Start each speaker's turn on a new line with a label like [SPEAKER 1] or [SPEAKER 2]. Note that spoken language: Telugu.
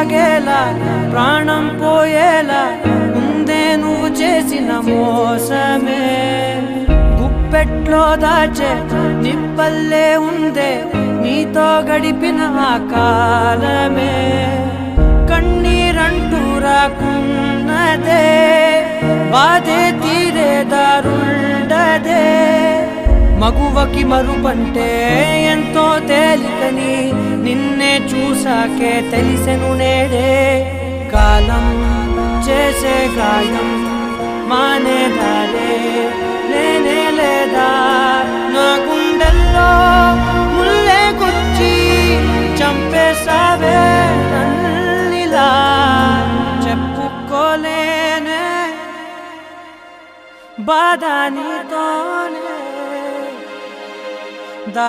[SPEAKER 1] సాగేలా ప్రాణం పోయేలా ముందే నువ్వు చేసిన మోసమే గుప్పెట్లో దాచే నిప్పల్లే ఉందే నీతో గడిపిన ఆ కాలమే కన్నీరంటూ రాకున్నదే బాధే తీరే దారుండదే మగువకి మరుపంటే ఎంతో తేలికని నిన్నే చూసాకే తెలిసెను నేడే కాలం చేసే గాయం మానేదారే లేనే లేదా నా గుండెల్లో ముల్లే గుచ్చి చంపేసావే నన్నిలా చెప్పుకోలేనే బాధ నీ